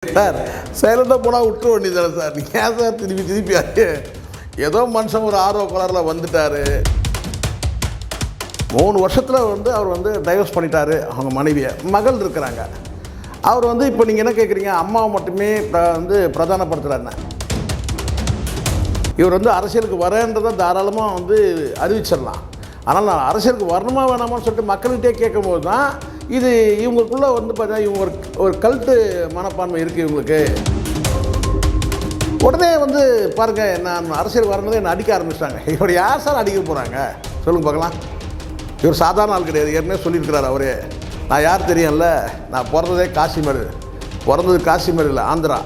Sir சைலண்டாக போனால் விட்டுற வேண்டியதானே சார்? நீங்கள் ஏன் சார் திருப்பி ஏதோ மனுஷன் ஒரு ஆர்வ கலரில் வந்துட்டார். 3 வருஷத்தில் அவர் டைவர்ஸ் பண்ணிட்டாரு. அவங்க மனைவியை, மகள் இருக்கிறாங்க. அவர் இப்போ நீங்கள் என்ன கேட்குறீங்க, அம்மாவை மட்டுமே பிரதானப்படுத்துகிறாருன்னு. இவர் அரசியலுக்கு வரேன்றதை தாராளமாக அறிவிச்சிடலாம். ஆனால் நான் அரசியலுக்கு வரணுமா வேணாமான்னு சொல்லிட்டு மக்கள்கிட்டே கேட்கும்போது தான் இது இவங்களுக்குள்ளே பார்த்தீங்கன்னா இவங்க ஒரு கல்ட்டு மனப்பான்மை இருக்குது இவங்களுக்கு. உடனே பாருங்கள், நான் அரசியல் வரணுதே என்னை அடிக்க ஆரம்பிச்சிட்டாங்க. இவர் யார் சார் அடிக்க போகிறாங்க சொல்லுங்க பார்க்கலாம். இவர் சாதாரண ஆள் கிடையாது. ஏற்கனவே சொல்லியிருக்கிறார் அவரே. நான் யார் தெரியும்ல, நான் பிறந்ததே காசிமர். பிறந்தது காசிமர் இல்லை, ஆந்திரா.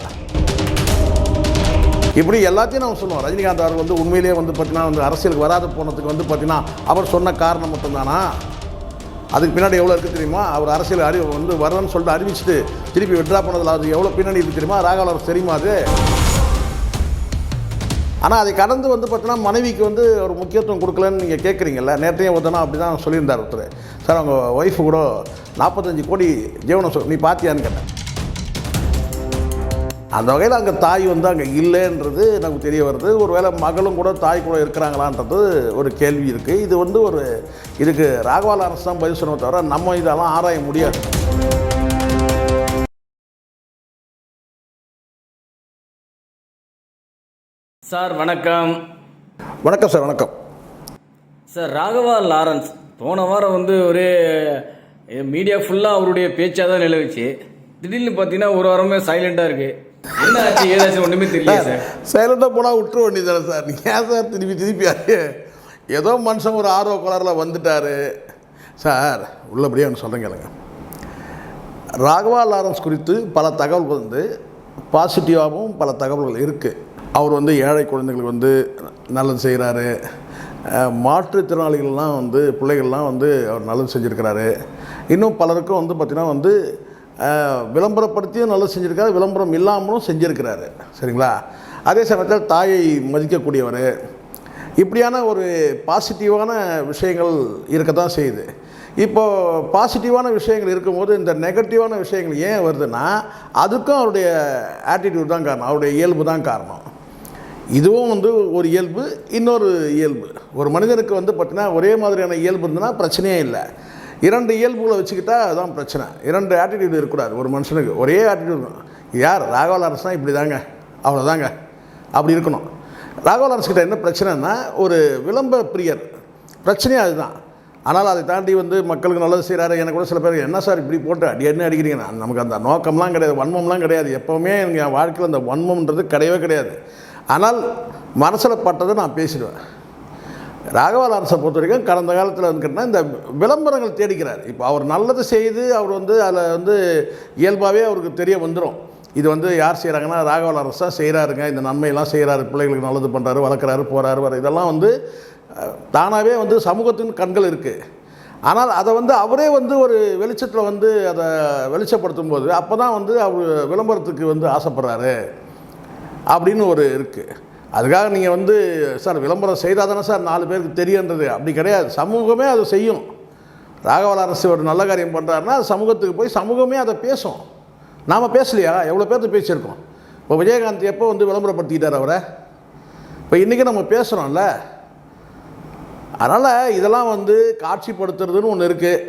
இப்படி எல்லாத்தையும் நம்ம சொல்லுவோம். ரஜினிகாந்த் அவர் உண்மையிலேயே பார்த்தீங்கன்னா அரசியலுக்கு வராத போனதுக்கு பார்த்தீங்கன்னா அவர் சொன்ன காரணம் மட்டும்தானா? அதுக்கு பின்னாடி எவ்வளோ இருக்குது தெரியுமா? அவர் அரசியல் வரணும்னு சொல்லிட்டு அறிவிச்சுட்டு திருப்பி விட்ரா பண்ணதில் அது எவ்வளோ பின்னாடி இருக்குது தெரியுமா? ராகவலர் தெரியுமா அது? ஆனால் அதை கடந்து பார்த்தீங்கன்னா மனைவிக்கு ஒரு முக்கியத்துவம் கொடுக்கலன்னு நீங்கள் கேட்குறீங்கல்ல. நேற்றையும் ஒருத்தனா அப்படி தான் சொல்லியிருந்தார் ஒருத்தர். சார் அவங்க ஒய்ஃபு கூட 45 கோடி ஜீவனம் நீ பார்த்தியான்னு கேட்டேன். அந்த வகையில் அங்கே தாய் அங்கே இல்லைன்றது நமக்கு தெரிய வருது. ஒரு வேளை மகளும் கூட தாய் கூட இருக்கிறாங்களான்றது ஒரு கேள்வி இருக்குது. இது இதுக்கு ராகவா அரசு தான் பதில் சொன்ன தவிர நம்ம இதெல்லாம் ஆராய முடியாது. சார் வணக்கம். வணக்கம் சார். வணக்கம் சார். ராகவா லாரன்ஸ் போன வாரம் ஒரே மீடியா ஃபுல்லாக அவருடைய பேச்சாக தான் நிலவுச்சு. திடீர்னு பார்த்தீங்கன்னா ஒரு வாரமே சைலண்டாக இருக்குது. என்ன ஆச்சு ஏதாச்சும் ஒன்றுமே தெரியல சார். சைலண்டாக போனால் விட்டுற வேண்டியதானே சார்? நீங்கள் ஏன் சார் திருப்பி ஏதோ மனுஷன் ஒரு ஆர்வ கலரில் வந்துட்டார் சார். உள்ளபடியே ஒன்று சொல்கிறேன் கேளுங்க. ராகவா லாரன்ஸ் குறித்து பல தகவல்கள் பாசிட்டிவாகவும் பல தகவல்கள் இருக்குது. அவர் ஏழை குழந்தைகளுக்கு நல்லது செய்கிறாரு. மாற்றுத்திறனாளிகள்லாம் பிள்ளைகள்லாம் அவர் நல்லது செஞ்சுருக்கிறாரு. இன்னும் பலருக்கும் பார்த்திங்கன்னா விளம்பரப்படுத்தியும் நல்லது செஞ்சுருக்காரு, விளம்பரம் இல்லாமலும் செஞ்சுருக்கிறாரு. சரிங்களா? அதே சமயத்தில் தாயை மதிக்கக்கூடியவர். இப்படியான ஒரு பாசிட்டிவான விஷயங்கள் இருக்க தான் செய்யுது. இப்போது பாசிட்டிவான விஷயங்கள் இருக்கும்போது இந்த நெகட்டிவான விஷயங்கள் ஏன் வருதுன்னா அதுக்கும் அவருடைய ஆட்டிடியூட் தான் காரணம், அவருடைய இயல்பு தான் காரணம். இதுவும் ஒரு இயல்பு, இன்னொரு இயல்பு. ஒரு மனிதனுக்கு பார்த்திங்கன்னா ஒரே மாதிரியான இயல்பு இருந்ததுன்னா பிரச்சனையே இல்லை. 2 இயல்புகளை வச்சுக்கிட்டா அதுதான் பிரச்சனை. 2 ஆட்டிடியூட் இருக்கக்கூடாது ஒரு மனுஷனுக்கு. ஒரே ஆட்டிடியூட். யார்? ராகவா லாரன்ஸ் தான் இப்படி தாங்க, அவ்வளோதாங்க, அப்படி இருக்கணும். ராகவா லாரன்ஸ் கிட்ட என்ன பிரச்சனைன்னா ஒரு விளம்பர பிரியர். பிரச்சனையே அதுதான். ஆனால் அதை தாண்டி மக்களுக்கு நல்லது செய்கிறாரு. எனக்கு கூட சில பேர் என்ன சார் இப்படி போட்டு என்ன அடிக்கிறீங்கன்னா, நமக்கு அந்த நோக்கம்லாம் கிடையாது, வன்மம்லாம் கிடையாது. எப்போவுமே எனக்கு என் வாழ்க்கையில் அந்த வன்மம்ன்றது கிடையவே கிடையாது. ஆனால் மனசில் பட்டதை நான் பேசிடுவேன். ராகவா லாரன்ஸை பொறுத்த வரைக்கும் கடந்த காலத்தில் கேட்டால் இந்த விளம்பரங்கள் தேடிக்கிறார். இப்போ அவர் நல்லது செய்து அவர் அதில் இயல்பாகவே அவருக்கு தெரிய வந்துடும். இது யார் செய்கிறாங்கன்னா ராகவா லாரன்ஸ் தான் செய்கிறாருங்க, இந்த நன்மையெல்லாம் செய்கிறாரு, பிள்ளைகளுக்கு நல்லது பண்ணுறாரு, வளர்க்குறாரு, போகிறாரு, வர இதெல்லாம் தானாகவே சமூகத்தின் கண்கள் இருக்குது. ஆனால் அதை அவரே ஒரு வெளிச்சத்தில் அதை வெளிச்சப்படுத்தும் போது அப்போ தான் அவர் விளம்பரத்துக்கு ஆசைப்படுறாரு அப்படின்னு ஒரு இருக்குது. அதுக்காக நீங்கள் சார் விளம்பரம் செய்தால் தானே சார் 4 பேருக்கு தெரியுன்றது அப்படி கிடையாது. சமூகமே அதை செய்யும். ராகவா லாரன்ஸ் ஒரு நல்ல காரியம் பண்ணுறாருன்னா அது சமூகத்துக்கு போய் சமூகமே அதை பேசும். நாம் பேசலையா? எவ்வளோ பேர்த்து பேசியிருக்கோம். இப்போ விஜயகாந்த் எப்போ விளம்பரப்படுத்திக்கிட்டார் அவரை? இப்போ இன்றைக்கி நம்ம பேசுகிறோம்ல. அதனால் இதெல்லாம் காட்சிப்படுத்துறதுன்னு ஒன்று இருக்குது.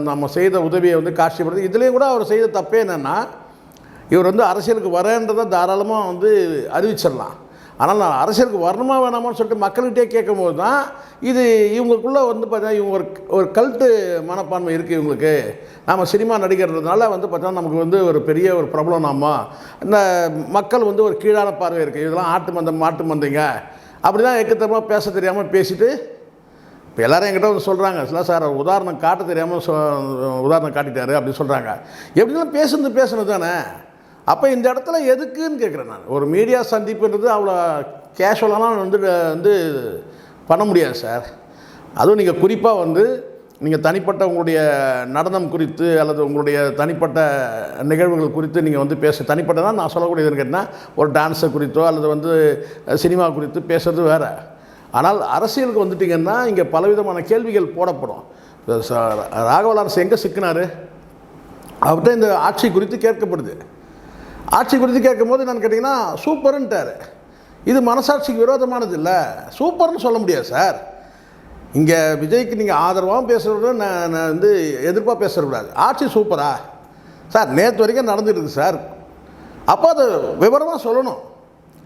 நம்ம செய்த உதவியை காட்சிப்படுத்து. இதுலேயும் கூட அவர் செய்த தப்பே என்னென்னா இவர் அரசியலுக்கு வரேன்றதை தாராளமாக அறிவிச்சிடலாம். ஆனால் நான் அரசியலுக்கு வரணுமா வேணாமான்னு சொல்லிட்டு மக்கள்கிட்டே கேட்கும்போது தான் இது இவங்களுக்குள்ளே பார்த்தீங்கன்னா இவங்க ஒரு கல்ட்டு மனப்பான்மை இருக்குது இவங்களுக்கு. நம்ம சினிமா நடிகர்ன்றதுனால பார்த்தீங்கன்னா நமக்கு ஒரு பெரிய ஒரு பிரபலம். நாம இந்த மக்கள் ஒரு கீழான பார்வை இருக்குது. இதெல்லாம் மாட்டு மந்தைங்க அப்படி தான் எக்கத்தமாக பேச தெரியாமல் பேசிட்டு இப்போ எல்லோரும் என்கிட்ட சொல்கிறாங்க, இல்லை சார் உதாரணம் காட்ட தெரியாமல் உதாரணம் காட்டிட்டாரு அப்படின்னு சொல்கிறாங்க. எப்படிலாம் பேசுனது தானே. அப்போ இந்த இடத்துல எதுக்குன்னு கேட்குறேன் நான். ஒரு மீடியா சந்திப்புன்றது அவ்வளோ கேஷுவலாலாம் பண்ண முடியாது சார். அதுவும் நீங்கள் குறிப்பாக நீங்கள் தனிப்பட்ட உங்களுடைய நடனம் குறித்து அல்லது உங்களுடைய தனிப்பட்ட நிகழ்வுகள் குறித்து நீங்கள் பேச தனிப்பட்டதான் நான் சொல்லக்கூடியதுன்னு கேட்டால் ஒரு டான்ஸை குறித்தோ அல்லது சினிமா குறித்து பேசுகிறது வேறு. ஆனால் அரசியலுக்கு வந்துட்டிங்கன்னா இங்கே பலவிதமான கேள்விகள் போடப்படும். ராகவா லாரன்ஸ் எங்கே சிக்கினார்? அவர்கிட்ட இந்த ஆட்சி குறித்து கேட்கப்படுது. ஆட்சி குறித்து கேட்கும்போது நான் கேட்டிங்கன்னா சூப்பருன்ட்டார். இது மனசாட்சிக்கு விரோதமானது இல்லை, சூப்பர்னு சொல்ல முடியாது சார். இங்கே விஜய்க்கு நீங்கள் ஆதரவாகவும் பேசுகிறத நான் வந்து எதிர்ப்பாக பேசக்கூடாது. ஆட்சி சூப்பரா சார், நேற்று வரைக்கும் நடந்துட்டு இருக்கு சார். அப்போ அதை விவரமாக சொல்லணும்.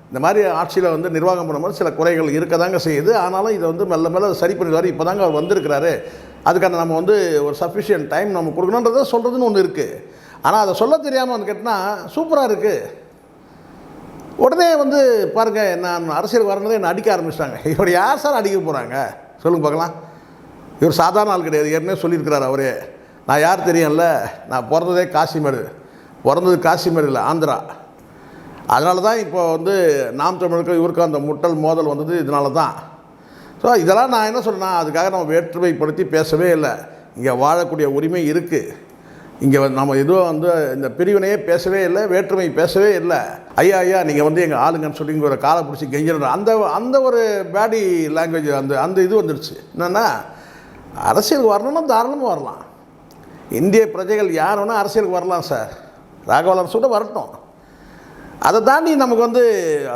இந்த மாதிரி ஆட்சியில் வந்து நிர்வாகம் பண்ணும்போது சில குறைகள் இருக்க தாங்க செய்யுது. ஆனாலும் இதை வந்து மெல்ல மெல்ல சரி பண்ணிடுவார். இப்போ தாங்க அவர் வந்திருக்கிறாரு, அதுக்கான நம்ம வந்து ஒரு சஃபிஷியன்ட் டைம் நம்ம கொடுக்கணுன்றதை சொல்கிறதுன்னு ஒன்று இருக்குது. ஆனால் அதை சொல்ல தெரியாமல் வந்து கேட்டால் சூப்பராக இருக்குது. உடனே வந்து பாருங்கள், நான் அரசியல் வரணுதே என்னை அடிக்க ஆரம்பிச்சிட்டாங்க. இவர் யார் சார் அடிக்க போகிறாங்க சொல்லுங்க பார்க்கலாம். இவர் சாதாரண ஆள் கிடையாது, ஏற்கனவே சொல்லியிருக்கிறார் அவரே. நான் யார் தெரியும்ல, நான் பிறந்ததே காசிமேடு, பிறந்தது காசிமேடு இல்லை ஆந்திரா. அதனால தான் இப்போ வந்து நாம் தமிழுக்கும் இவருக்கும் அந்த முட்டல் மோதல் வந்தது இதனால தான். ஸோ இதெல்லாம் நான் என்ன சொல்கிறேன்னா, அதுக்காக நம்ம வேற்றுமைப்படுத்தி பேசவே இல்லை. இங்கே வாழக்கூடிய உரிமை இருக்குது. இங்கே வந்து நம்ம எதுவும் வந்து இந்த பிரிவினையே பேசவே இல்லை, வேற்றுமை பேசவே இல்லை. ஐயா ஐயா நீங்கள் வந்து எங்கள் ஆளுங்கன்னு சொல்லி இங்கே ஒரு காலை பிடிச்சி கெஞ்சிடுற அந்த ஒரு பேடி லாங்குவேஜ் அந்த இது வந்துடுச்சு. என்னென்னா அரசியலுக்கு வரணும்னா தாராளமாக வரலாம். இந்திய பிரஜைகள் யார் வேணால் அரசியலுக்கு வரலாம் சார். ராகவலரன்ஸ் கூட வரட்டும். அதை தாண்டி நமக்கு வந்து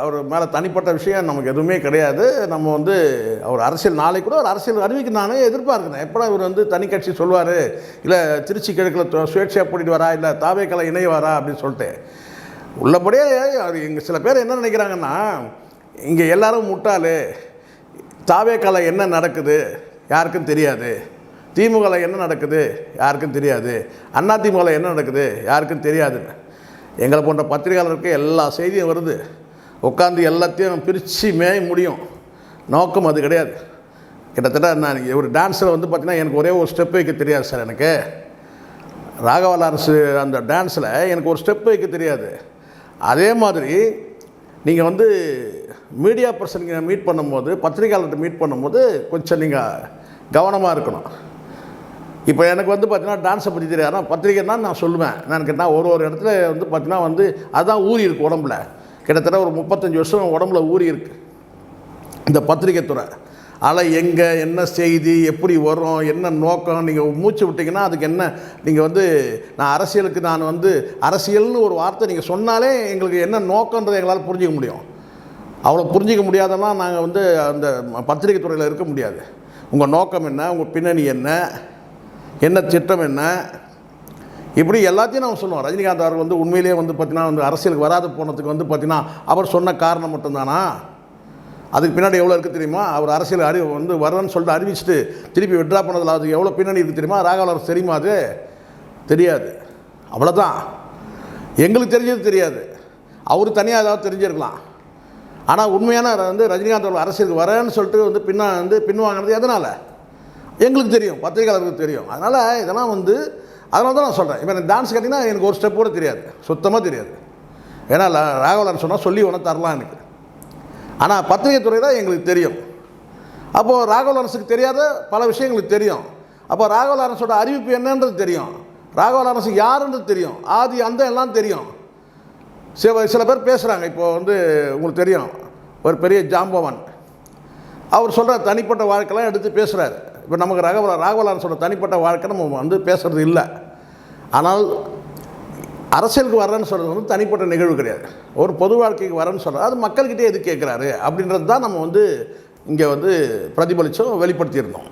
அவர் மேலே தனிப்பட்ட விஷயம் நமக்கு எதுவுமே கிடையாது. நம்ம வந்து அவர் அரசியல் நாளைக்கு கூட ஒரு அரசியல் அறிவிக்க நானே எதிர்பார்க்குறேன். எப்படா இவர் வந்து தனி கட்சி சொல்லுவார், இல்லை திருச்சி கிழக்கில் சுயேட்சையாக போட்டிட்டு வரா, இல்லை தாவேக்கலை இணைவாரா அப்படின்னு சொல்லிட்டு. உள்ளபடியே அவர் இங்கே சில பேர் என்ன நினைக்கிறாங்கன்னா, இங்கே எல்லாரும் முட்டாள், தாவேக்கலை என்ன நடக்குது யாருக்கும் தெரியாது, திமுகவில் என்ன நடக்குது யாருக்கும் தெரியாது, அண்ணா திமுகவில் என்ன நடக்குது யாருக்கும் தெரியாதுன்னு. எங்களை போன்ற பத்திரிகையாளருக்கு எல்லா செய்தியும் வருது. உட்காந்து எல்லாத்தையும் பிரித்து மேய முடியும். நோக்கம் அது கிடையாது. கிட்டத்தட்ட நான் ஒரு டான்ஸில் வந்து பார்த்திங்கன்னா எனக்கு ஒரே ஒரு ஸ்டெப் வைக்க தெரியாது சார். எனக்கு ராகவலரன்ஸ் அந்த டான்ஸில் எனக்கு ஒரு ஸ்டெப் வைக்க தெரியாது. அதே மாதிரி நீங்கள் வந்து மீடியா பர்சனுக்கு மீட் பண்ணும்போது, பத்திரிகையாளர்கிட்ட மீட் பண்ணும்போது கொஞ்சம் நீங்கள் கவனமாக இருக்கணும். இப்போ எனக்கு வந்து பார்த்தீங்கன்னா டான்ஸை பற்றி தெரியாது. ஆனால் பத்திரிக்கைன்னா நான் சொல்லுவேன். நான் கேட்டால் ஒரு இடத்துல வந்து பார்த்தீங்கன்னா வந்து அதுதான் ஊறி இருக்குது உடம்புல. கிட்டத்தட்ட ஒரு 35 வருஷம் உடம்புல ஊறி இருக்குது இந்த பத்திரிக்கை துறை. அதில் எங்கே என்ன செய்தி எப்படி வரும், என்ன நோக்கம், நீங்கள் மூச்சு விட்டிங்கன்னா அதுக்கு என்ன, நீங்கள் வந்து நான் அரசியலுக்கு நான் வந்து அரசியல்னு ஒரு வார்த்தை நீங்கள் சொன்னாலே எங்களுக்கு என்ன நோக்கன்றதை எங்களால் புரிஞ்சிக்க முடியும். அவ்வளோ புரிஞ்சிக்க முடியாதனா நாங்கள் வந்து அந்த பத்திரிக்கை துறையில் இருக்க முடியாது. உங்கள் நோக்கம் என்ன, உங்கள் பின்னணி என்ன திட்டம் என்ன, இப்படி எல்லாத்தையும் நம்ம சொல்லுவோம். ரஜினிகாந்த் அவர் வந்து உண்மையிலேயே வந்து பார்த்திங்கன்னா வந்து அரசியலுக்கு வராது போனதுக்கு வந்து பார்த்திங்கன்னா அவர் சொன்ன காரணம் மட்டும்தானா? அதுக்கு பின்னாடி எவ்வளோ இருக்குது தெரியுமா? அவர் அரசியல் வந்து வரேன்னு சொல்லிட்டு அறிவிச்சுட்டு திருப்பி விட்ரா பண்ணதில் அதுக்கு எவ்வளோ பின்னணி இருக்குது தெரியுமா? ராகவலரன்ஸ் தெரியுமா? அது தெரியாது. அவ்வளோதான். எங்களுக்கு தெரிஞ்சது தெரியாது. அவர் தனியாக ஏதாவது தெரிஞ்சிருக்கலாம். ஆனால் உண்மையான வந்து ரஜினிகாந்த் அவர் அரசியலுக்கு வரேன்னு சொல்லிட்டு வந்து பின்வாங்கினது எதனால் எங்களுக்கு தெரியும், பத்திரிகையாளர்களுக்கு தெரியும். அதனால் இதெல்லாம் வந்து அதனால தான் நான் சொல்கிறேன். இப்போ எனக்கு டான்ஸ் கேட்டிங்கன்னா எனக்கு ஒரு ஸ்டெப் கூட தெரியாது, சுத்தமாக தெரியாது. ஏன்னா ராகவலரன்ஸ் சொன்னால் சொல்லி ஒன்று தரலாம் எனக்கு. ஆனால் பத்திரிகை துறை தான் எங்களுக்கு தெரியும். அப்போது ராகவலரன்ஸுக்கு தெரியாத பல விஷயங்களுக்கு தெரியும். அப்போ ராகவலரன்ஸோட அறிவிப்பு என்னன்றது தெரியும், ராகவலரன்ஸ் யாருன்றது தெரியும், ஆதி அந்த எல்லாம் தெரியும். சில பேர் பேசுகிறாங்க. இப்போது வந்து உங்களுக்கு தெரியும், ஒரு பெரிய ஜாம்பவான் அவர் சொல்கிற தனிப்பட்ட வாழ்க்கைலாம் எடுத்து பேசுகிறாரு. இப்போ நமக்கு ராகவலரன்ஸோட தனிப்பட்ட வாழ்க்கை நம்ம வந்து பேசுகிறது இல்லை. ஆனால் அரசியலுக்கு வரேன்னு சொல்கிறது வந்து தனிப்பட்ட நிகழ்வு கிடையாது. ஒரு பொது வாழ்க்கைக்கு வரேன்னு சொல்கிறது அது மக்கள்கிட்டே எது கேட்குறாரு அப்படின்றது தான் நம்ம வந்து இங்கே வந்து பிரதிபலித்தோம், வெளிப்படுத்தியிருந்தோம்.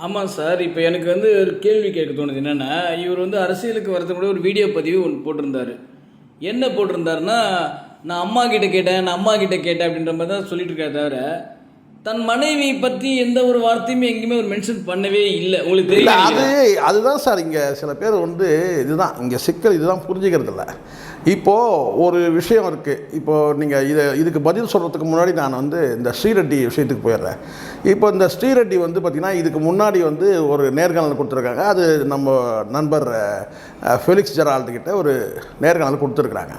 ஆமாம் சார். இப்போ எனக்கு வந்து ஒரு கேள்வி கேட்க தோணுது. என்னென்னா, இவர் வந்து அரசியலுக்கு வரதுக்கு கூட ஒரு வீடியோ பதிவு ஒன்று போட்டிருந்தார். என்ன போட்டிருந்தாருன்னா, நான் அம்மா கிட்ட கேட்டேன் அப்படின்ற மாதிரி தான் சொல்லிட்டு இருக்காரு. தவிர தன் மனைவி பற்றி எந்த ஒரு வார்த்தையுமே எங்கேயுமே ஒரு மென்ஷன் பண்ணவே இல்லை. உங்களுக்கு தெரியல. அதுதான் சார் இங்கே சில பேர் வந்து இதுதான் இங்கே சிக்கல், இதுதான் புரிஞ்சுக்கிறது இல்லை. இப்போது ஒரு விஷயம் இருக்குது. இப்போது நீங்கள் இதுக்கு பதில் சொல்கிறதுக்கு முன்னாடி நான் வந்து இந்த ஸ்ரீரெட்டி விஷயத்துக்கு போயிடுறேன். இப்போ இந்த ஸ்ரீரெட்டி வந்து பார்த்திங்கன்னா இதுக்கு முன்னாடி வந்து ஒரு நேர்காணல் கொடுத்துருக்காங்க. அது நம்ம நண்பர் ஃபெலிக்ஸ் ஜெரால்டுக்கிட்ட ஒரு நேர்காணல் கொடுத்துருக்குறாங்க.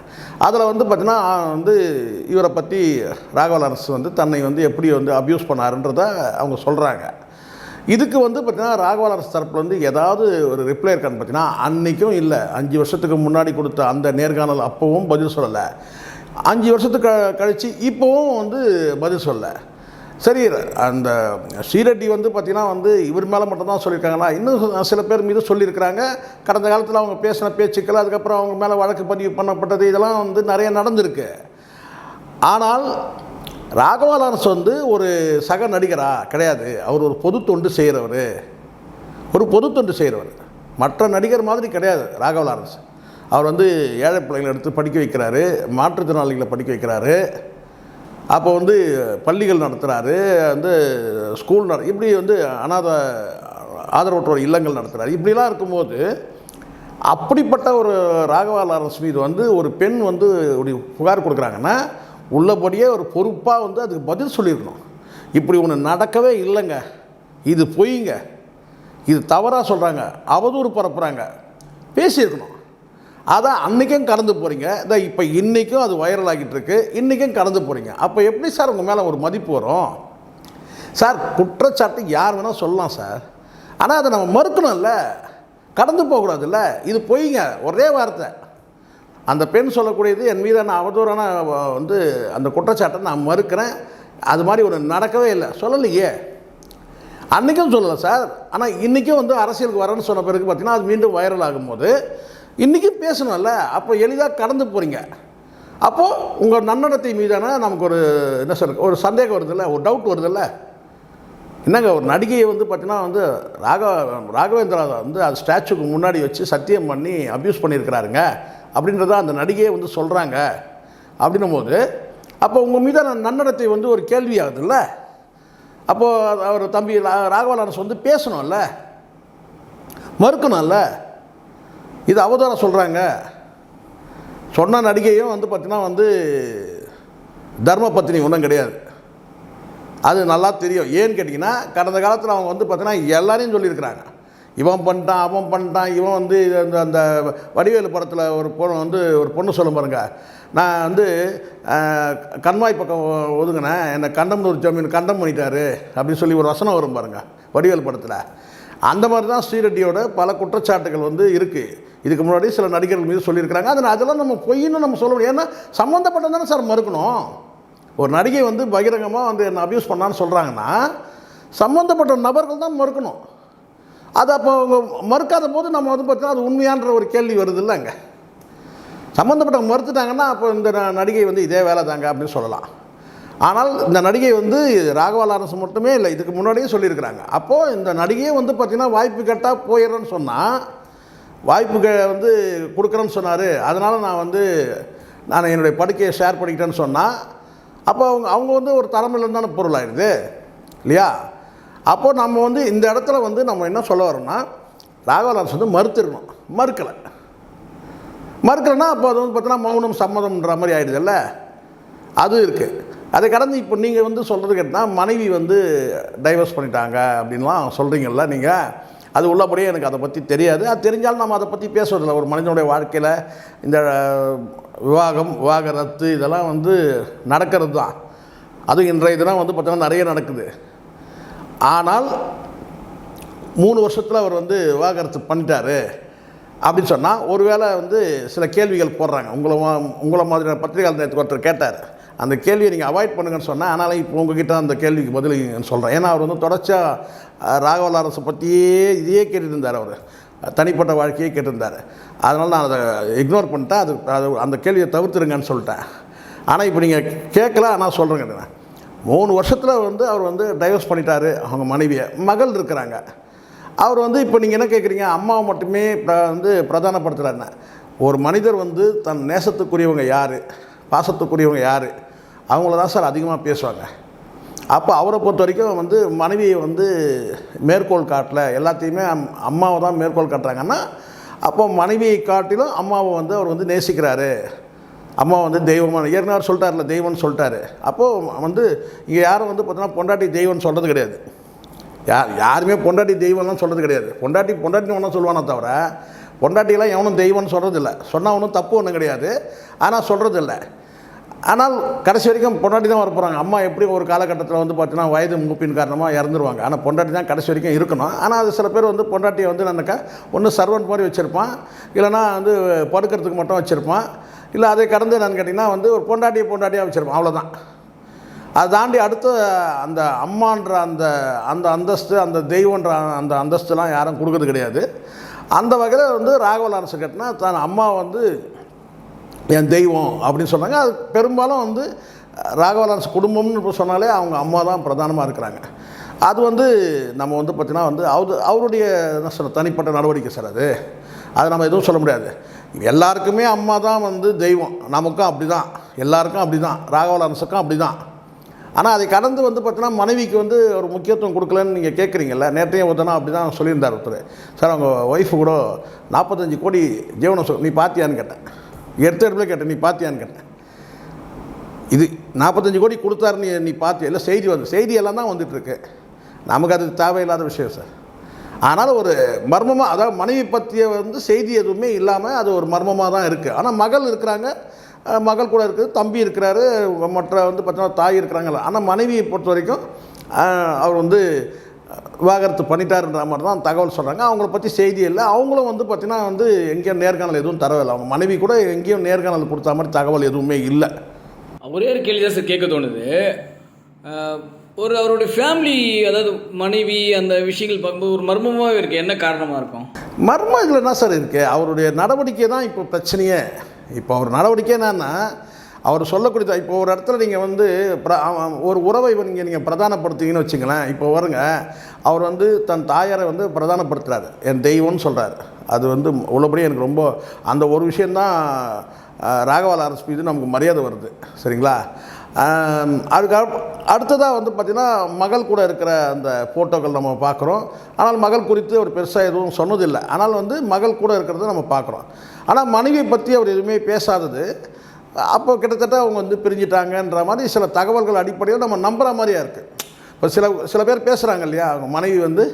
அதில் வந்து பார்த்திங்கன்னா வந்து இவரை பற்றி ராகவலரன்ஸ் வந்து தன்னை வந்து எப்படி வந்து அப்யூஸ் பண்ணாருன்றதை அவங்க சொல்கிறாங்க. இதுக்கு வந்து பார்த்திங்கன்னா ராகவலரன்ஸ் தரப்பில் வந்து ஏதாவது ஒரு ரிப்ளை இருக்கான்னு பார்த்தீங்கன்னா அன்றைக்கும் இல்லை. 5 வருஷத்துக்கு முன்னாடி கொடுத்த அந்த நேர்காணல் அப்போவும் பதில் சொல்லலை. 5 வருஷத்துக்கு கழித்து இப்போவும் வந்து பதில் சொல்லலை. சரி, அந்த ஸ்ரீரெட்டி வந்து பார்த்திங்கன்னா வந்து இவர் மேலே மட்டும்தான் சொல்லியிருக்காங்களா, இன்னும் சில பேர் மீது சொல்லியிருக்கிறாங்க. கடந்த காலத்தில் அவங்க பேசின பேச்சுக்கள், அதுக்கப்புறம் அவங்க மேலே வழக்கு பதிவு பண்ணப்பட்டது, இதெல்லாம் வந்து நிறைய நடந்திருக்கு. ஆனால் ராகவா லாரன்ஸ் வந்து ஒரு சக நடிகரா கிடையாது. அவர் ஒரு பொது தொண்டு செய்கிறவர், ஒரு பொது தொண்டு செய்கிறவர். மற்ற நடிகர் மாதிரி கிடையாது ராகவா லாரன்ஸ். அவர் வந்து ஏழை பிள்ளைங்களை எடுத்து படிக்க வைக்கிறாரு, மாற்றுத்திறனாளிகளை படிக்க வைக்கிறாரு, அப்போ வந்து பள்ளிகள் நடத்துகிறாரு, வந்து ஸ்கூல் இப்படி வந்து ஆதரவற்றோர் இல்லங்கள் நடத்துகிறாரு. இப்படிலாம் இருக்கும்போது அப்படிப்பட்ட ஒரு ராகவா லாரன்ஸ் மீது வந்து ஒரு பெண் வந்து ஒரு புகார் கொடுக்குறாங்கன்னா உள்ளபடியே ஒரு பொறுப்பாக வந்து அதுக்கு பதில் சொல்லியிருக்கணும். இப்படி ஒன்று நடக்கவே இல்லைங்க, இது பொய்ங்க, இது தவறாக சொல்கிறாங்க, அவதூறு பரப்புகிறாங்க, பேசியிருக்கணும். அதான் அன்றைக்கும் கடந்து போகிறீங்க. இதான் இப்போ இன்றைக்கும் அது வைரல் ஆகிட்டு இருக்கு, இன்றைக்கும் கடந்து போகிறீங்க. அப்போ எப்படி சார் உங்கள் மேலே ஒரு மதிப்பு வரும் சார்? குற்றச்சாட்டு யார் வேணால் சொல்லலாம் சார், ஆனால் அதை நம்ம மறுக்கணும்ல, கடந்து போகக்கூடாதுல்ல. இது பொய்ங்க, ஒரே வார்த்தை. அந்த பெண் சொல்லக்கூடியது என் மீதான அவதூறான வந்து அந்த குற்றச்சாட்டை நான் மறுக்கிறேன், அது மாதிரி ஒரு நடக்கவே இல்லை, சொல்லலையே. அன்றைக்கும் சொல்லலை சார், ஆனால் இன்றைக்கும் வந்து அரசியலுக்கு வரேன்னு சொன்ன பிறகு பார்த்திங்கன்னா அது மீண்டும் வைரல் ஆகும்போது இன்றைக்கும் பேசணும்ல. அப்போ எளிதாக கடந்து போகிறீங்க. அப்போது உங்கள் நன்னடத்தை மீதான நமக்கு ஒரு என்ன சொல்ற ஒரு சந்தேகம் வருதில்ல, ஒரு டவுட் வருதில்ல. என்னங்க ஒரு நடிகையை வந்து பார்த்திங்கன்னா வந்து ராகவேந்திரா வந்து அது ஸ்டாச்சுக்கு முன்னாடி வச்சு சத்தியம் பண்ணி அப்யூஸ் பண்ணியிருக்கிறாருங்க அப்படின்றத அந்த நடிகையை வந்து சொல்கிறாங்க. அப்படின்னும் போது அப்போ உங்கள் மீதான நன்னடத்தை வந்து ஒரு கேள்வி ஆகுதுல்ல. அப்போது அவர் தம்பி ராகவா லாரன்ஸ் வந்து பேசணும்ல, மறுக்கணும்ல. இது அவதாரம் சொல்கிறாங்க. சொன்ன நடிகையும் வந்து பார்த்திங்கன்னா வந்து தர்ம பத்தினி ஒன்றும் கிடையாது, அது நல்லா தெரியும். ஏன்னு கேட்டிங்கன்னா கடந்த காலத்தில் அவங்க வந்து பார்த்திங்கன்னா எல்லாரையும் சொல்லியிருக்கிறாங்க, இவன் பண்ணிட்டான், அவன் பண்ணிட்டான், இவன் வந்து அந்த வடிவேலு படத்தில் ஒரு பொண்ணு சொல்ல பாருங்க, நான் வந்து கண்மாய் பக்கம் ஒதுங்கினேன், என்னை கண்டம்னு ஒரு ஜமீன் கண்டம் பண்ணிட்டாரு அப்படின்னு சொல்லி ஒரு வசனம் வரும் பாருங்கள் வடிவேலு படத்தில். அந்த மாதிரி தான் ஸ்ரீரெட்டியோட பல குற்றச்சாட்டுகள் வந்து இருக்குது. இதுக்கு முன்னாடி சில நடிகர்கள் மீது சொல்லியிருக்கிறாங்க. அதெல்லாம் நம்ம பொய்ன்னு நம்ம சொல்ல முடியும். ஏன்னா சம்மந்தப்பட்டது தானே சார் மறுக்கணும். ஒரு நடிகை வந்து பகிரங்கமாக வந்து என்னை அப்யூஸ் பண்ணான்னு சொல்கிறாங்கன்னா சம்மந்தப்பட்ட நபர்கள் தான் மறுக்கணும். அது அப்போ அவங்க மறுக்காத போது நம்ம வந்து பார்த்தீங்கன்னா அது உண்மையான்ற ஒரு கேள்வி வருது இல்லைங்க. சம்மந்தப்பட்டவங்க மறுத்துட்டாங்கன்னா அப்போ இந்த நடிகை வந்து இதே வேலை தாங்க அப்படின்னு சொல்லலாம். ஆனால் இந்த நடிகை வந்து ராகவா லாரன்ஸ் மட்டுமே இல்லை, இதுக்கு முன்னாடியே சொல்லியிருக்கிறாங்க. அப்போது இந்த நடிகையே வந்து பார்த்திங்கன்னா வாய்ப்பு கேட்டால் போயிடுறேன்னு சொன்னால், வாய்ப்பு வந்து கொடுக்குறேன்னு சொன்னார், அதனால் நான் என்னுடைய படுக்கையை ஷேர் பண்ணிக்கிட்டேன்னு சொன்னால் அப்போ அவங்க வந்து ஒரு தலைமையில் தானே பொருள் ஆயிடுது இல்லையா. அப்போது நம்ம வந்து இந்த இடத்துல வந்து நம்ம என்ன சொல்ல வரோம்னா ராகவா லாரன்ஸ் வந்து மறுக்கலைன்னா அப்போ அது வந்து பார்த்தீங்கன்னா மௌனம் சம்மதம்ன்ற மாதிரி ஆகிடுதில்ல, அது இருக்குது. அதை கடந்து இப்போ நீங்கள் வந்து சொல்கிறது கேட்டால் மனைவி வந்து டைவர்ஸ் பண்ணிட்டாங்க அப்படின்லாம் சொல்கிறீங்கள நீங்கள், அது உள்ளபடியே எனக்கு அதை பற்றி தெரியாது. அது தெரிஞ்சாலும் நம்ம அதை பற்றி பேசுவதில்லை. ஒரு மனிதனுடைய வாழ்க்கையில் இந்த விவாகரத்து இதெல்லாம் வந்து நடக்கிறது தான். அதுவும் இன்றைய தினம் வந்து பார்த்தீங்கன்னா நிறைய நடக்குது. ஆனால் 3 வருஷத்தில் அவர் வந்து விவாகரத்து பண்ணிட்டாரு அப்படின்னு சொன்னால் ஒருவேளை வந்து சில கேள்விகள் போடுறாங்க. உங்களை மாதிரியான பத்திரிகையாளர் நேற்று ஒருத்தர் கேட்டார், அந்த கேள்வியை நீங்கள் அவாய்ட் பண்ணுங்கன்னு சொன்னால், ஆனாலும் இப்போ உங்ககிட்ட அந்த கேள்விக்கு பதில் சொல்கிறேன். ஏன்னா அவர் வந்து தொடர்ச்சியாக ராகவா லாரன்ஸை பற்றியே இதையே கேட்டுருந்தார், அவர் தனிப்பட்ட வாழ்க்கையே கேட்டிருந்தார். அதனால் நான் அதை இக்னோர் பண்ணிட்டேன், அது அந்த கேள்வியை தவிர்த்துருங்கன்னு சொல்லிட்டேன். ஆனால் இப்போ நீங்கள் கேட்கல, ஆனால் சொல்கிறேங்க, 3 வருஷத்தில் வந்து அவர் வந்து டைவர்ஸ் பண்ணிட்டாரு. அவங்க மனைவியை, மகள் இருக்கிறாங்க. அவர் வந்து இப்போ நீங்கள் என்ன கேட்குறீங்க, அம்மாவை மட்டுமே வந்து பிரதானப்படுத்துகிறாருன்னு. ஒரு மனிதர் வந்து தன் நேசத்துக்குரியவங்க யார், பாசத்துக்குரியவங்க யார், அவங்கள தான் சார் அதிகமாக பேசுவாங்க. அப்போ அவரை பொறுத்த வரைக்கும் வந்து மனைவியை வந்து மேற்கோள் காட்டல, எல்லாத்தையுமே அம்மாவை தான் மேற்கோள் காட்டுறாங்கன்னா அப்போ மனைவியை காட்டிலும் அம்மாவை வந்து அவர் வந்து நேசிக்கிறாரு. அம்மா வந்து தெய்வமான ஏற்கனவே சொல்லிட்டார்ல, தெய்வம்னு சொல்லிட்டாரு. அப்போது வந்து இங்கே யாரும் வந்து பார்த்தோன்னா பொண்டாட்டி தெய்வம்னு சொல்கிறது கிடையாது. யாருமே பொண்டாட்டி தெய்வம்லாம் சொல்கிறது கிடையாது. பொண்டாட்டின்னு ஒன்றும் சொல்லுவானே தவிர பொண்டாட்டியெல்லாம் எவனும் தெய்வம்னு சொல்கிறதில்ல. சொன்னால் ஒன்றும் தப்பு ஒன்றும் கிடையாது, ஆனால் சொல்கிறதில்ல. ஆனால் கடைசி வரைக்கும் பொண்டாட்டி தான் வரப்போகிறாங்க. அம்மா எப்படி ஒரு காலகட்டத்தில் வந்து பார்த்தீங்கன்னா வயது மூப்பின் காரணமாக இறந்துருவாங்க. ஆனால் பொண்டாட்டி தான் கடைசி வரைக்கும் இருக்கணும். ஆனால் அது சில பேர் வந்து பொண்டாட்டியை வந்து என்னக்கா ஒன்று சர்வன்ட் மாதிரி வச்சுருப்பான், இல்லைனா வந்து படுக்கிறதுக்கு மட்டும் வச்சுருப்பான், இல்லை அதை கடந்து என்னன்னு கேட்டிங்கன்னா வந்து ஒரு பொண்டாட்டியாக வச்சுருப்பான், அவ்வளோதான். அதை தாண்டி அடுத்த அந்த அம்மான்ற அந்த அந்த அந்தஸ்து, அந்த தெய்வன்ற அந்த அந்தஸ்துலாம் யாரும் கொடுக்கறது கிடையாது. அந்த வகையில் வந்து ராகவா லாரன்ஸ் கேட்டினா தான் அம்மா வந்து என் தெய்வம் அப்படின்னு சொன்னாங்க. அது பெரும்பாலும் வந்து ராகவா லாரன்ஸ் குடும்பம்னு இப்போ சொன்னாலே அவங்க அம்மா தான் பிரதானமாக இருக்கிறாங்க. அது வந்து நம்ம வந்து பார்த்திங்கன்னா வந்து அவருடைய என்ன சொல்ல தனிப்பட்ட நடவடிக்கை சார். அது நம்ம எதுவும் சொல்ல முடியாது. எல்லாருக்குமே அம்மா தான் வந்து தெய்வம். நமக்கும் அப்படி தான், எல்லாருக்கும் அப்படி தான், ராகவா லாரன்ஸுக்கும் அப்படி தான். ஆனால் அதை கடந்து வந்து பார்த்தீங்கன்னா மனைவிக்கு வந்து ஒரு முக்கியத்துவம் கொடுக்கலன்னு நீங்கள் கேட்குறீங்கல்ல. நேற்றையும் ஒருத்தனா அப்படி தான் சொல்லியிருந்தார் ஒருத்தர். சார் அவங்க ஒய்ஃபு கூட 45 கோடி ஜீவனம் நீ பார்த்தியான்னு கேட்டேன். எடுத்து கேட்டேன், நீ பார்த்தியான்னு கேட்டேன். இது 45 கோடி கொடுத்தாரு, நீ பார்த்தியா? இல்லை செய்தி வந்து செய்தியெல்லாம் தான் வந்துட்டுருக்கு. நமக்கு அது தேவையில்லாத விஷயம் சார். ஆனால் ஒரு மர்மமாக, அதாவது மனைவி பற்றிய வந்து செய்தி எதுவுமே இல்லாமல் அது ஒரு மர்மமாக தான் இருக்குது. ஆனால் மகள் இருக்கிறாங்க, மகள் கூட இருக்குது, தம்பி இருக்கிறாரு, மற்ற வந்து பார்த்தீங்கன்னா தாய் இருக்கிறாங்கல்ல. ஆனால் மனைவியை பொறுத்த வரைக்கும் அவர் வந்து விவாகரத்து பண்ணிட்டாருன்ற மாதிரி தான் தகவல் சொல்கிறாங்க. அவங்கள பற்றி செய்தி இல்லை. அவங்களும் வந்து பார்த்திங்கன்னா வந்து எங்கேயும் நேர்காணல் எதுவும் தரவில்லை. அவங்க மனைவி கூட எங்கேயும் நேர்காணல் கொடுத்த மாதிரி தகவல் எதுவுமே இல்லை. ஒரே ஒரு கேள்வி தான் சார் கேட்க தோணுது. ஒரு அவருடைய ஃபேமிலி, அதாவது மனைவி, அந்த விஷயங்கள் பார்க்கும்போது ஒரு மர்மமாகவே இருக்குது. என்ன காரணமாக இருக்கும்? மர்மம் இதில் என்ன சார் இருக்குது? அவருடைய நடவடிக்கை தான் இப்போ பிரச்சனையே. இப்போ அவர் நடவடிக்கை என்னன்னா, அவர் சொல்லக்கூடிய இப்போ ஒரு இடத்துல நீங்கள் வந்து ஒரு உறவை நீங்கள் பிரதானப்படுத்திங்கன்னு வச்சுங்களேன். இப்போ வருங்க, அவர் வந்து தன் தாயாரை வந்து பிரதானப்படுத்துகிறாரு, என் தெய்வம்னு சொல்கிறாரு. அது வந்து உள்ளபடி எனக்கு ரொம்ப அந்த ஒரு விஷயந்தான் ராகவா லாரன்ஸ் மீது நமக்கு மரியாதை வருது. சரிங்களா? அதுக்கு அடுத்ததாக வந்து பார்த்திங்கன்னா மகள் கூட இருக்கிற அந்த ஃபோட்டோக்கள் நம்ம பார்க்குறோம். ஆனால் மகள் குறித்து அவர் பெருசாக எதுவும் சொன்னதில்லை. ஆனால் வந்து மகள் கூட இருக்கிறத நம்ம பார்க்குறோம். ஆனால் மனைவியை பற்றி அவர் எதுவுமே பேசாதது, அப்போ கிட்டத்தட்ட அவங்க வந்து பிரிஞ்சிட்டாங்கன்ற மாதிரி சில தகவல்கள் அடிப்படையில் நம்ம நம்புகிற மாதிரியா இருக்குது. இப்போ சில பேர் பேசுகிறாங்க இல்லையா, அவங்க மனைவி வந்து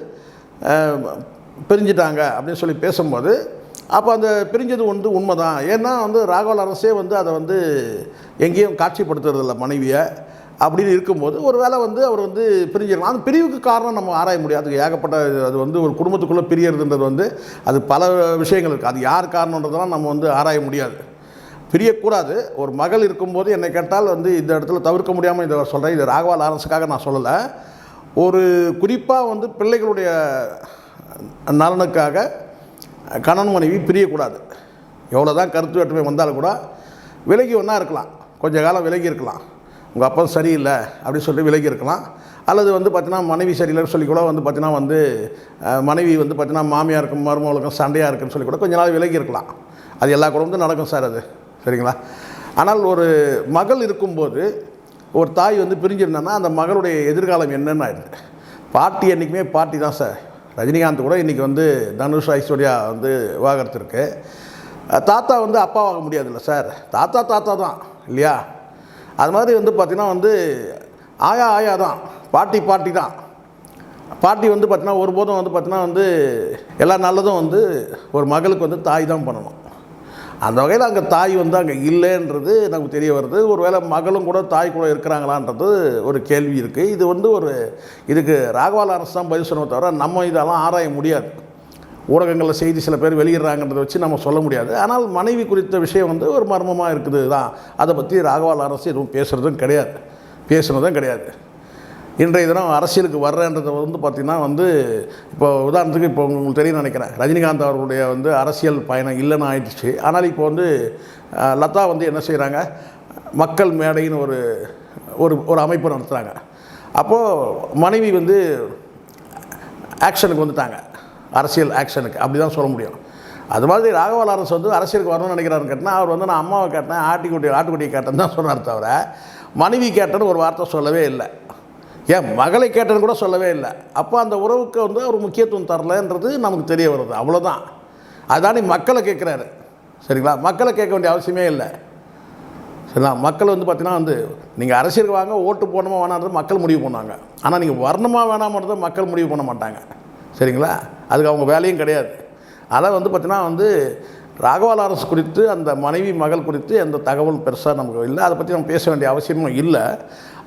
பிரிஞ்சிட்டாங்க அப்படின்னு சொல்லி பேசும்போது, அப்போ அந்த பிரிஞ்சது வந்து உண்மை தான். ஏன்னா வந்து ராகவா லாரன்ஸே வந்து அதை வந்து எங்கேயும் காட்சிப்படுத்துறதில்ல மனைவியை. அப்படின்னு இருக்கும்போது ஒரு வேளை வந்து அவர் வந்து பிரிஞ்சிடலாம். அந்த பிரிவுக்கு காரணம் நம்ம ஆராய முடியாது. ஏகப்பட்ட அது வந்து ஒரு குடும்பத்துக்குள்ளே பிரியறதுன்றது வந்து அது பல விஷயங்கள் இருக்குது. அது யார் காரணன்றதெல்லாம் நம்ம வந்து ஆராய முடியாது. பிரியக்கூடாது. ஒரு மகள் இருக்கும்போது என்னை கேட்டால் வந்து இந்த இடத்துல தவிர்க்க முடியாமல் இதை சொல்கிறேன். இது ராகவா லாரன்ஸுக்காக நான் சொல்லலை. ஒரு குறிப்பாக வந்து பிள்ளைகளுடைய நலனுக்காக கணவன் மனைவி பிரியக்கூடாது. எவ்வளோ தான் கருத்து வேற்றுமை வந்தாலும் கூட விலகி ஒன்றா இருக்கலாம், கொஞ்ச காலம் விலகி இருக்கலாம். உங்கள் அப்பா சரியில்லை அப்படின்னு சொல்லி விலகி இருக்கலாம். அல்லது வந்து பார்த்தீங்கன்னா மனைவி சரியில்லைன்னு சொல்லி கூட வந்து பார்த்தீங்கன்னா வந்து மனைவி வந்து பார்த்தீங்கன்னா மாமியாருக்கும் மருமகளுக்கும் சண்டையாக இருக்குன்னு சொல்லி கூட கொஞ்ச நாள் விலகி இருக்கலாம். அது எல்லா குடும்பத்தும் நடக்கும் சார். அது சரிங்களா? ஆனால் ஒரு மகள் இருக்கும்போது ஒரு தாய் வந்து பிரிஞ்சிருந்தான்னா அந்த மகளுடைய எதிர்காலம் என்னென்னு ஆயிடுது. பாட்டி என்றைக்குமே பாட்டி தான் சார். ரஜினிகாந்த் கூட இன்றைக்கி வந்து தனுஷ், ஐஸ்வர்யா வந்து விவாகரத்து இருக்குது. தாத்தா வந்து அப்பாவாக முடியாதுல்ல சார். தாத்தா தான் இல்லையா? அது மாதிரி வந்து பார்த்திங்கன்னா வந்து ஆயா தான், பாட்டி தான். பாட்டி வந்து பார்த்திங்கன்னா ஒருபோதும் வந்து பார்த்திங்கன்னா வந்து எல்லா நல்லதும் வந்து ஒரு மகளுக்கு வந்து தாய் தான் பண்ணணும். அந்த வகையில் அங்கே தாய் வந்து அங்கே இல்லைன்றது நமக்கு தெரிய வருது. ஒரு வேளை மகளும் கூட தாய் கூட இருக்கிறாங்களான்றது ஒரு கேள்வி இருக்குது. இது வந்து இதுக்கு ராகவா லாரன்ஸ் தான் பதில் சொன்னதை தவிர நம்ம இதெல்லாம் ஆராய முடியாது. ஊடகங்களில் செய்தி சில பேர் வெளியிடுறாங்கன்றதை வச்சு நம்ம சொல்ல முடியாது. ஆனால் மனைவி குறித்த விஷயம் வந்து ஒரு மர்மமாக இருக்குது தான். அதை பற்றி ராகவா லாரன்ஸ் எதுவும் பேசுனதும் கிடையாது. இன்றைய தினம் அரசியலுக்கு வர்றன்றதை வந்து பார்த்திங்கன்னா வந்து இப்போ உதாரணத்துக்கு இப்போ உங்களுக்கு தெரியும் நினைக்கிறேன், ரஜினிகாந்த் அவர்களுடைய வந்து அரசியல் பயணம் இல்லைன்னு ஆயிடுச்சு. ஆனால் இப்போ வந்து லதா வந்து என்ன செய்கிறாங்க, மக்கள் மேடைன்னு ஒரு அமைப்பு நடத்துகிறாங்க. அப்போது மனைவி வந்து ஆக்ஷனுக்கு வந்துட்டாங்க, அரசியல் ஆக்ஷனுக்கு, அப்படி தான் சொல்ல முடியும். அது மாதிரி ராகவா லாரன்ஸ் வந்து அரசியலுக்கு வரணும்னு நினைக்கிறாருன்னு கேட்டால் அவர் வந்து நான் அம்மாவை கேட்டேன், ஆட்டுக்குட்டியை கேட்டேன்னு தான் சொன்னார் தவிர மனைவி கேட்டேன்னு ஒரு வார்த்தை சொல்லவே இல்லை. ஏன் மகளை கேட்டேன்னு கூட சொல்லவே இல்லை. அப்போ அந்த உறவுக்கு வந்து அவர் முக்கியத்துவம் தரலைன்றது நமக்கு தெரிய வருது. அவ்வளோதான். அதுதான் மக்களை கேட்குறாரு. சரிங்களா? மக்களை கேட்க வேண்டிய அவசியமே இல்லை. சரிங்களா? மக்கள் வந்து பார்த்திங்கன்னா வந்து நீங்கள் அரசியலுக்கு வாங்க, ஓட்டு போடணுமா வேணான்றது மக்கள் முடிவு பண்ணுவாங்க. ஆனால் நீங்கள் வரணுமா வேணாமன்றதை மக்கள் முடிவு பண்ண மாட்டாங்க. சரிங்களா? அதுக்கு அவங்க வேலையும் கிடையாது. அதான் வந்து பார்த்திங்கன்னா வந்து ராகவா லாரன்ஸ் குறித்து, அந்த மனைவி மகள் குறித்து எந்த தகவல் பெருசாக நமக்கு இல்லை. அதை பற்றி நம்ம பேச வேண்டிய அவசியமும் இல்லை.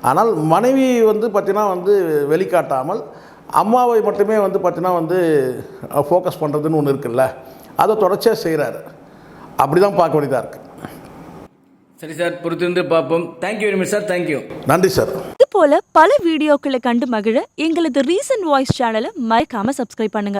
ஆனால் மனைவி வந்து பார்த்திங்கன்னா வந்து வெளிக்காட்டாமல் அம்மாவை மட்டுமே வந்து பார்த்திங்கன்னா வந்து ஃபோக்கஸ் பண்ணுறதுன்னு ஒன்று இருக்குல்ல, அதை தொடர்ச்சியாக செய்கிறாரு. அப்படி தான் பார்க்க வேண்டியதாக இருக்குது. சரி சார், பொறுத்திருந்து பார்ப்போம். Thank you very much sir. Thank you. நன்றி சார். இது போல பல வீடியோக்களை கண்டு மகிழ எங்களது ரீசன்ட் வாய்ஸ் சேனலை மறக்காம சப்ஸ்கிரைப் பண்ணுங்க.